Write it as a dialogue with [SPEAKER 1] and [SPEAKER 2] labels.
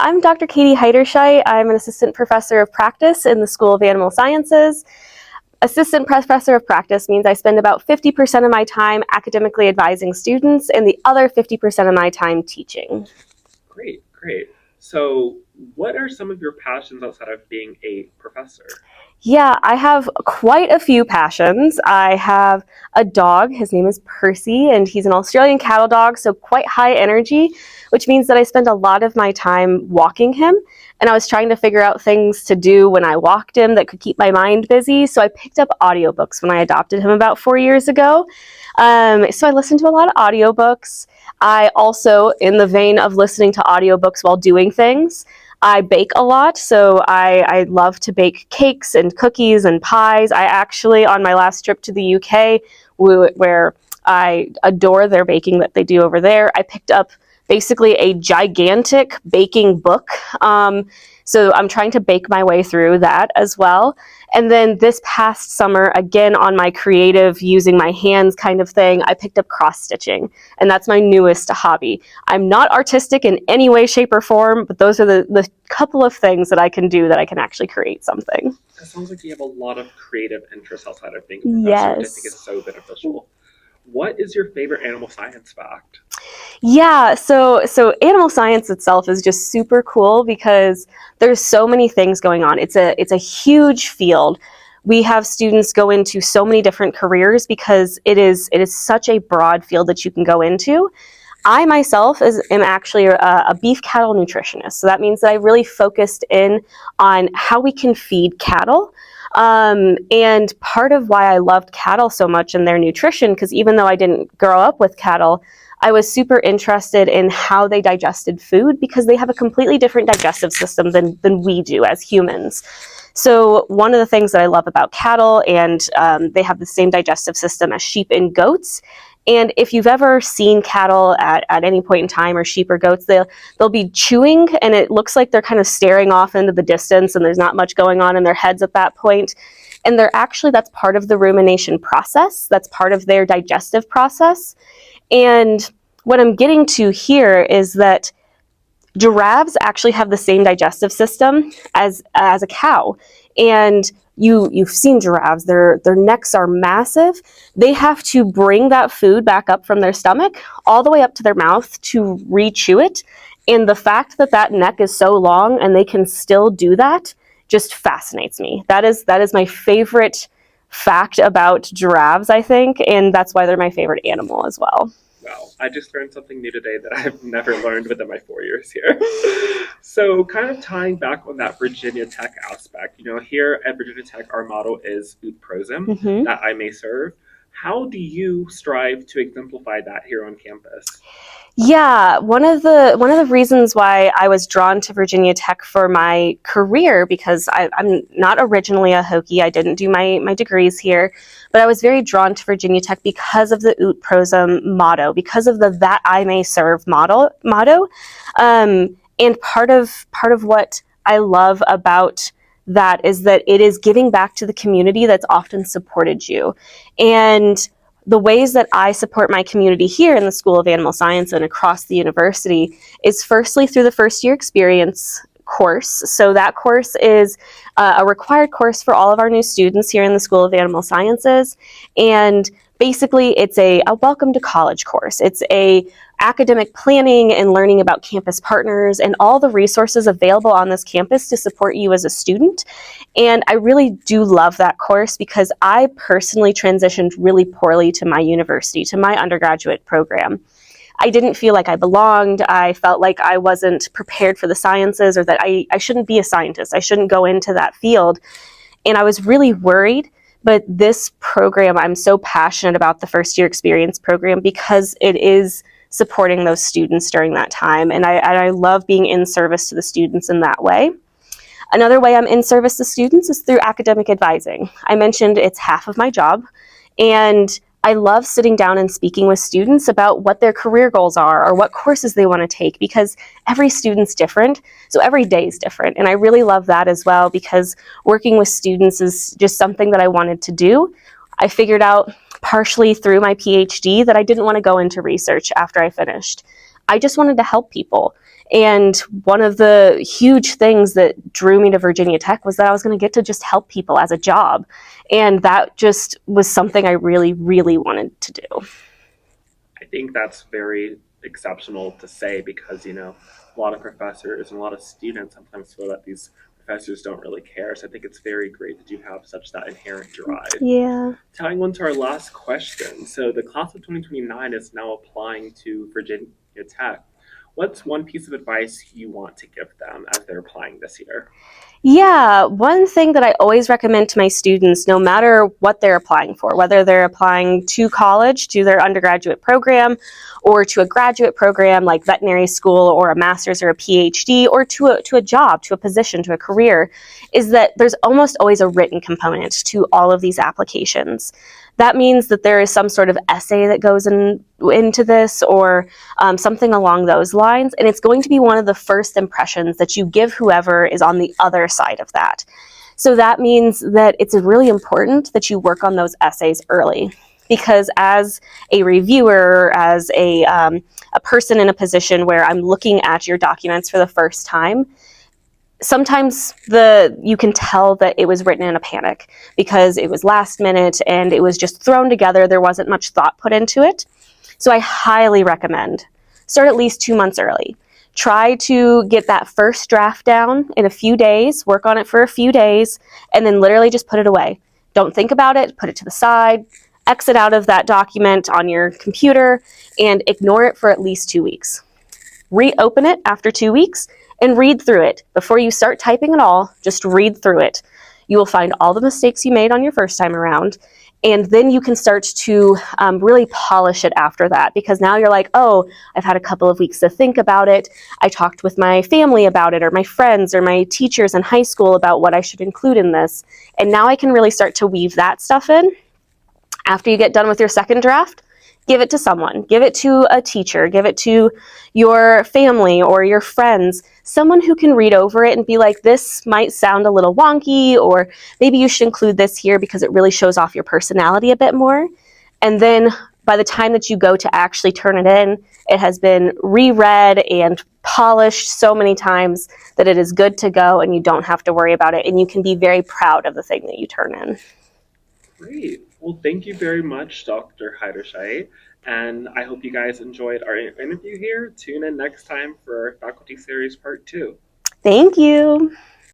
[SPEAKER 1] I'm Dr. Katie Heiderscheit. I'm an assistant professor of practice in the School of Animal Sciences. Assistant professor of practice means I spend about 50% of my time academically advising students and the other 50% of my time teaching.
[SPEAKER 2] Great, great. So, what are some of your passions outside of being a professor?
[SPEAKER 1] Yeah, I have quite a few passions. I have a dog. His name is Percy, and he's an Australian cattle dog, so quite high energy, which means that I spend a lot of my time walking him. And I was trying to figure out things to do when I walked him that could keep my mind busy. So I picked up audiobooks when I adopted him about 4 years ago. So I listened to a lot of audiobooks. I also, in the vein of listening to audiobooks while doing things, I bake a lot, so I love to bake cakes and cookies and pies. I actually, on my last trip to the UK, where I adore their baking that they do over there, I picked up basically a gigantic baking book. So I'm trying to bake my way through that as well. And then this past summer, again, on my creative, using my hands kind of thing, I picked up cross stitching, and that's my newest hobby. I'm not artistic in any way, shape, or form, but those are the couple of things that I can do that I can actually create something.
[SPEAKER 2] It sounds like you have a lot of creative interests outside of being a professor, which I think is
[SPEAKER 1] Yes.
[SPEAKER 2] so beneficial. What is your favorite animal science fact?
[SPEAKER 1] Yeah, so animal science itself is just super cool because there's so many things going on. It's a huge field. We have students go into so many different careers because it is such a broad field that you can go into. I myself am actually a beef cattle nutritionist. So that means that I really focused in on how we can feed cattle. And part of why I loved cattle so much and their nutrition, because even though I didn't grow up with cattle, I was super interested in how they digested food because they have a completely different digestive system than we do as humans. So one of the things that I love about cattle, and they have the same digestive system as sheep and goats. And if you've ever seen cattle at any point in time, or sheep or goats, they'll be chewing, and it looks like they're kind of staring off into the distance, and there's not much going on in their heads at that point. And that's part of the rumination process. That's part of their digestive process. And what I'm getting to here is that giraffes actually have the same digestive system as a cow. And you've seen giraffes, their necks are massive. They have to bring that food back up from their stomach all the way up to their mouth to re-chew it. And the fact that that neck is so long and they can still do that just fascinates me. That is my favorite fact about giraffes, I think, and that's why they're my favorite animal as well.
[SPEAKER 2] Wow, I just learned something new today that I've never learned within my 4 years here. So, kind of tying back on that Virginia Tech aspect, here at Virginia Tech, our motto is ut prosum,
[SPEAKER 1] Mm-hmm.
[SPEAKER 2] that I may serve. How do you strive to exemplify that here on campus?
[SPEAKER 1] Yeah, one of the reasons why I was drawn to Virginia Tech for my career, because I'm not originally a Hokie, I didn't do my degrees here, but I was very drawn to Virginia Tech because of the ut prosum motto, because of the that I may serve motto. And part of what I love about that is that it is giving back to the community that's often supported you. And the ways that I support my community here in the School of Animal Science and across the university is firstly through the first year experience course. So that course is a required course for all of our new students here in the School of Animal Sciences. And basically it's a welcome to college course. It's a academic planning and learning about campus partners and all the resources available on this campus to support you as a student. And I really do love that course because I personally transitioned really poorly to my university, to my undergraduate program. I didn't feel like I belonged. I felt like I wasn't prepared for the sciences, or that I shouldn't be a scientist. I shouldn't go into that field. And I was really worried. But this program, I'm so passionate about the first year experience program because it is supporting those students during that time. And I love being in service to the students in that way. Another way I'm in service to students is through academic advising. I mentioned it's half of my job, and I love sitting down and speaking with students about what their career goals are or what courses they want to take, because every student's different, so every day is different. And I really love that as well, because working with students is just something that I wanted to do. I figured out partially through my PhD that I didn't want to go into research after I finished. I just wanted to help people. And one of the huge things that drew me to Virginia Tech was that I was going to get to just help people as a job. And that just was something I really, really wanted to do.
[SPEAKER 2] I think that's very exceptional to say because, a lot of professors and a lot of students sometimes feel that these professors don't really care. So I think it's very great that you have such that inherent drive.
[SPEAKER 1] Yeah.
[SPEAKER 2] Tying on to our last question. So the class of 2029 is now applying to Virginia Tech. What's one piece of advice you want to give them as they're applying this year?
[SPEAKER 1] Yeah, one thing that I always recommend to my students, no matter what they're applying for, whether they're applying to college, to their undergraduate program, or to a graduate program like veterinary school or a master's or a PhD, or to a job, to a position, to a career, is that there's almost always a written component to all of these applications. That means that there is some sort of essay that goes into this or something along those lines. And it's going to be one of the first impressions that you give whoever is on the other side of that. So that means that it's really important that you work on those essays early. Because as a reviewer, as a person in a position where I'm looking at your documents for the first time, sometimes you can tell that it was written in a panic because it was last minute and it was just thrown together. There wasn't much thought put into it. So I highly recommend start at least 2 months early. Try to get that first draft down in a few days, work on it for a few days, and then literally just put it away. Don't think about it, put it to the side, exit out of that document on your computer, and ignore it for at least 2 weeks. Reopen it after 2 weeks and read through it. Before you start typing it all, just read through it. You will find all the mistakes you made on your first time around, and then you can start to really polish it after that, because now you're like, oh, I've had a couple of weeks to think about it. I talked with my family about it, or my friends, or my teachers in high school about what I should include in this, and now I can really start to weave that stuff in. After you get done with your second draft, give it to someone. Give it to a teacher. Give it to your family or your friends. Someone who can read over it and be like, this might sound a little wonky, or maybe you should include this here because it really shows off your personality a bit more. And then by the time that you go to actually turn it in, it has been reread and polished so many times that it is good to go and you don't have to worry about it. And you can be very proud of the thing that you turn in.
[SPEAKER 2] Great. Well, thank you very much, Dr. Heiderscheit. And I hope you guys enjoyed our interview here. Tune in next time for Faculty Series Part 2.
[SPEAKER 1] Thank you.